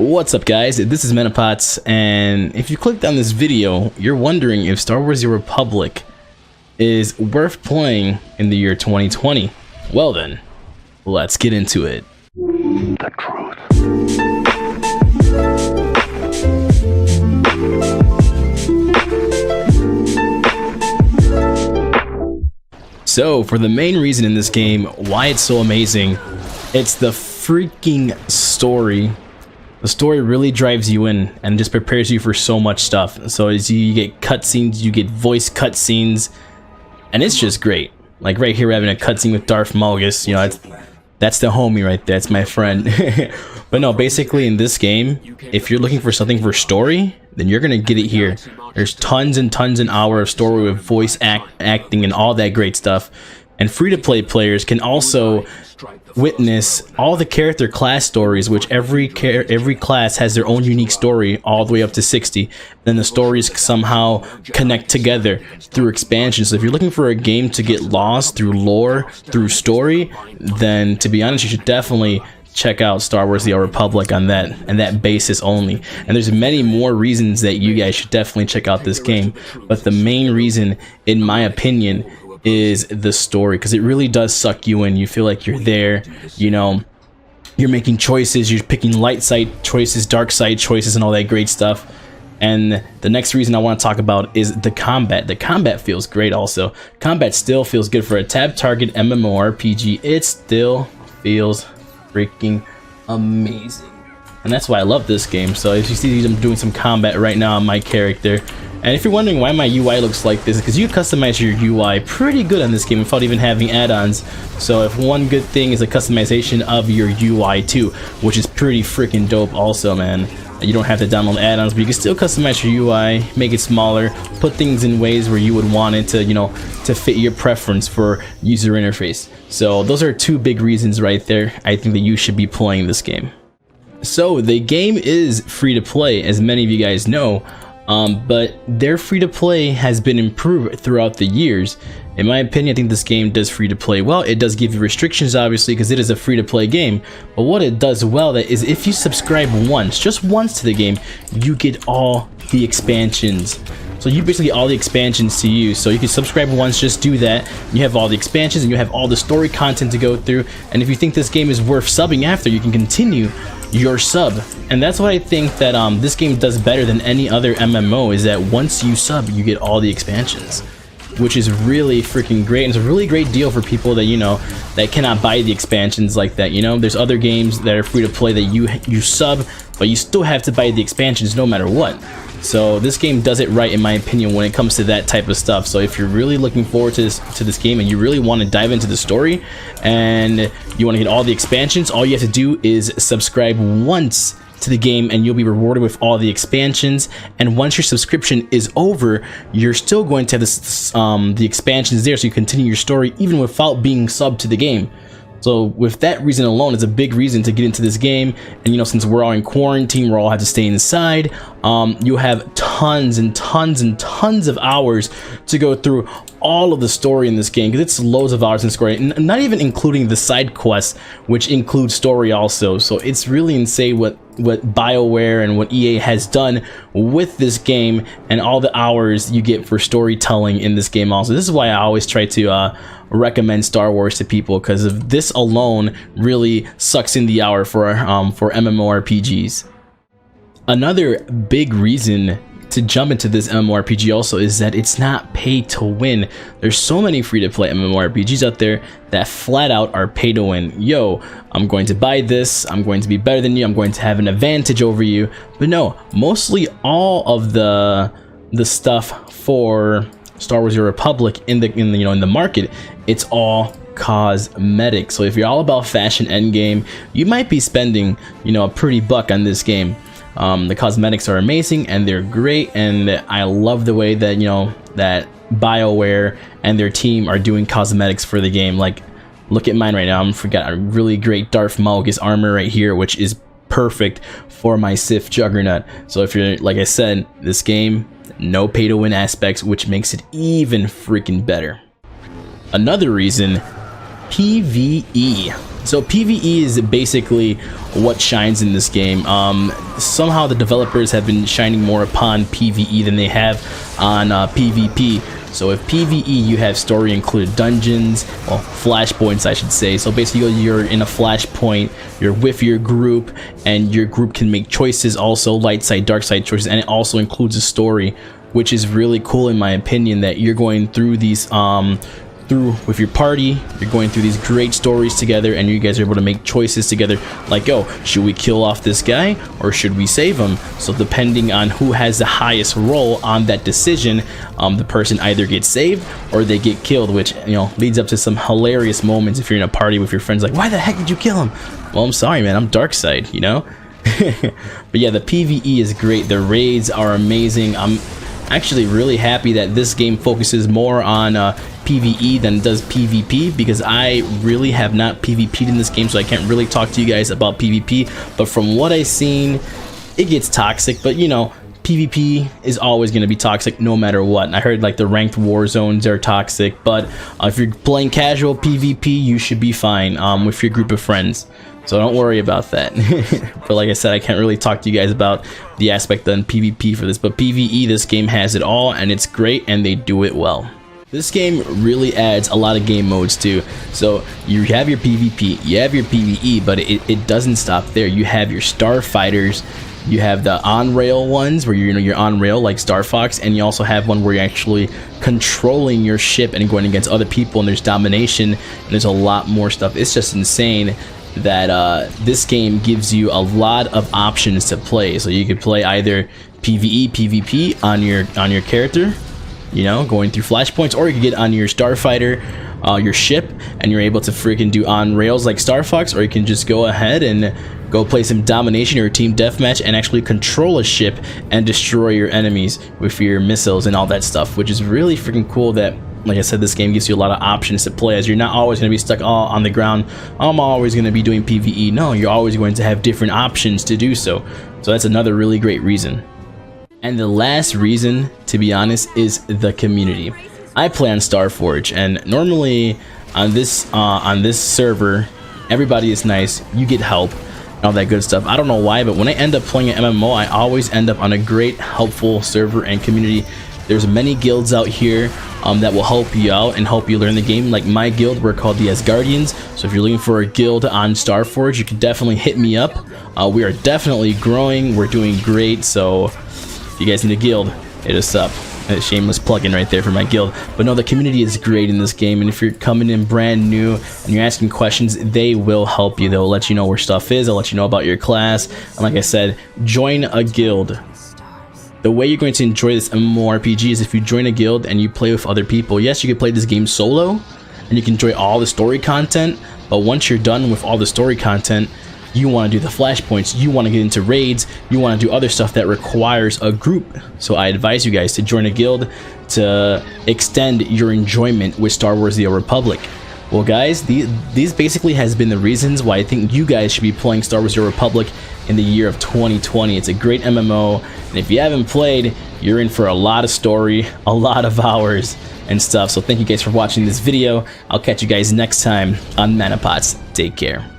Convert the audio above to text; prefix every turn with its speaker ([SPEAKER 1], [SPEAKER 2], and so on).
[SPEAKER 1] What's up, guys? This is Metapots, and if you clicked on this video, you're wondering if Star Wars: The Republic is worth playing in the year 2020. Well then, let's get into it.
[SPEAKER 2] The truth.
[SPEAKER 1] So, for the main reason in this game, why it's so amazing, it's the freaking story. The story really drives you in and just prepares you for so much stuff. So as you get cutscenes, you get voice cutscenes, and it's just great. Like right here, we're having a cutscene with Darth Malgus. You know, that's the homie right there. It's my friend. But no, basically in this game, if you're looking for something for story, then you're gonna get it here. There's tons and tons an hour of story with voice acting and all that great stuff. And free-to-play players can also witness all the character class stories, which every class has their own unique story all the way up to 60. Then the stories somehow connect together through expansion. So if you're looking for a game to get lost through lore, through story, then to be honest, you should definitely check out Star Wars: The Republic on that basis only. And there's many more reasons that you guys should definitely check out this game, but the main reason, in my opinion, is the story, because it really does suck you in. You feel like you're there, you know, you're making choices, you're picking light side choices, dark side choices, and all that great stuff. And the next reason I want to talk about is the combat. The combat feels great also. Combat still feels good for a tab target MMORPG. It still feels freaking amazing. And that's why I love this game. So if you see I'm doing some combat right now on my character, and if you're wondering why my UI looks like this, because you customize your UI pretty good on this game without even having add-ons. So if one good thing is a customization of your UI too, which is pretty freaking dope also, man. You don't have to download add-ons, but you can still customize your UI, make it smaller, put things in ways where you would want it to, you know, to fit your preference for user interface. So those are two big reasons right there, I think, that you should be playing this game. So the game is free to play, as many of you guys know. But their free-to-play has been improved throughout the years. In my opinion, I think this game does free-to-play well. It does give you restrictions, obviously, because it is a free-to-play game. But what it does well is if you subscribe once, just once to the game, you get all the expansions. So you basically get all the expansions to use. So you can subscribe once, just do that. You have all the expansions and you have all the story content to go through. And if you think this game is worth subbing after, you can continue your sub. And that's what I think that this game does better than any other MMO, is that once you sub, you get all the expansions, which is really freaking great. And it's a really great deal for people that, you know, that cannot buy the expansions like that. You know, there's other games that are free to play that you sub, but you still have to buy the expansions no matter what. So this game does it right, in my opinion, when it comes to that type of stuff. So if you're really looking forward to this game and you really want to dive into the story and you want to get all the expansions, all you have to do is subscribe once to the game and you'll be rewarded with all the expansions. And once your subscription is over, you're still going to have the expansions there, so you continue your story even without being subbed to the game. So with that reason alone, it's a big reason to get into this game. And you know, since we're all in quarantine, we all have to stay inside, you have tons and tons and tons of hours to go through all of the story in this game, because it's loads of hours in story, not even including the side quests, which include story also. So it's really insane what Bioware and what EA has done with this game, and all the hours you get for storytelling in this game also. This is why I always try to recommend Star Wars to people, because of this alone really sucks in the hour for MMORPGs. Another big reason to jump into this MMORPG also is that it's not pay to win. There's so many free-to-play MMORPGs out there that flat out are pay to win. Yo, I'm going to buy this, I'm going to be better than you, I'm going to have an advantage over you. But no, mostly all of the stuff for Star Wars: The Republic in the market, it's all cosmetic. So if you're all about fashion endgame, you might be spending, you know, a pretty buck on this game. The cosmetics are amazing and they're great, and I love the way that, you know, that Bioware and their team are doing cosmetics for the game. Like, look at mine right now. I'm got a really great Darth Malgus armor right here, which is perfect for my Sith Juggernaut. So if you're, like I said, this game, no pay to win aspects, which makes it even freaking better. Another reason PvE. So PvE is basically what shines in this game. Somehow the developers have been shining more upon PvE than they have on PvP. So if PvE, you have story included dungeons, well, flashpoints I should say. So basically you're in a flashpoint, you're with your group, and your group can make choices, also light side, dark side choices, and it also includes a story, which is really cool in my opinion, that you're going through these with your party, you're going through these great stories together, and you guys are able to make choices together, like, oh, should we kill off this guy or should we save him? So depending on who has the highest roll on that decision, the person either gets saved or they get killed, which, you know, leads up to some hilarious moments if you're in a party with your friends, like, why the heck did you kill him? Well, I'm sorry, man, I'm dark side, you know. But yeah, the PvE is great, the raids are amazing. I'm actually really happy that this game focuses more on PvE than it does PvP, because I really have not PvP'd in this game, so I can't really talk to you guys about PvP. But from what I've seen, it gets toxic, but you know, PvP is always going to be toxic no matter what. I heard like the ranked war zones are toxic, but if you're playing casual PvP, you should be fine with your group of friends. So don't worry about that. But like I said, I can't really talk to you guys about the aspect on PvP for this, but PvE, this game has it all, and it's great, and they do it well. This game really adds a lot of game modes too. So you have your PvP, you have your PvE, but it doesn't stop there. You have your starfighters, you have the on-rail ones where you're on rail like Star Fox, and you also have one where you're actually controlling your ship and going against other people, and there's domination, and there's a lot more stuff. It's just insane that this game gives you a lot of options to play. So you could play either PvE, PvP on your character, you know, going through flashpoints, or you can get on your starfighter, your ship, and you're able to freaking do on rails like Star Fox, or you can just go ahead and go play some domination or team deathmatch and actually control a ship and destroy your enemies with your missiles and all that stuff, which is really freaking cool. That, like I said, this game gives you a lot of options to play, as you're not always going to be stuck all on the ground. I'm always going to be doing PvE. No, you're always going to have different options to do so. So that's another really great reason. And the last reason, to be honest, is the community. I play on Starforge, and normally on this server, everybody is nice. You get help and all that good stuff. I don't know why, but when I end up playing an MMO, I always end up on a great, helpful server and community. There's many guilds out here that will help you out and help you learn the game. Like my guild, we're called the Asgardians. So if you're looking for a guild on Starforge, you can definitely hit me up. We are definitely growing. We're doing great. So if you guys need a guild, hit us up. A shameless plug-in right there for my guild. But no, the community is great in this game, and if you're coming in brand new and you're asking questions, they will help you. They'll let you know where stuff is. They'll let you know about your class. And like I said, join a guild. The way you're going to enjoy this MMORPG is if you join a guild and you play with other people. Yes, you can play this game solo and you can enjoy all the story content, but once you're done with all the story content, you want to do the flashpoints, you want to get into raids, you want to do other stuff that requires a group. So I advise you guys to join a guild to extend your enjoyment with Star Wars: The Old Republic. Well guys, these basically has been the reasons why I think you guys should be playing Star Wars: The Old Republic in the year of 2020. It's a great MMO, and if you haven't played, you're in for a lot of story, a lot of hours and stuff. So thank you guys for watching this video. I'll catch you guys next time on Manapots. Take care.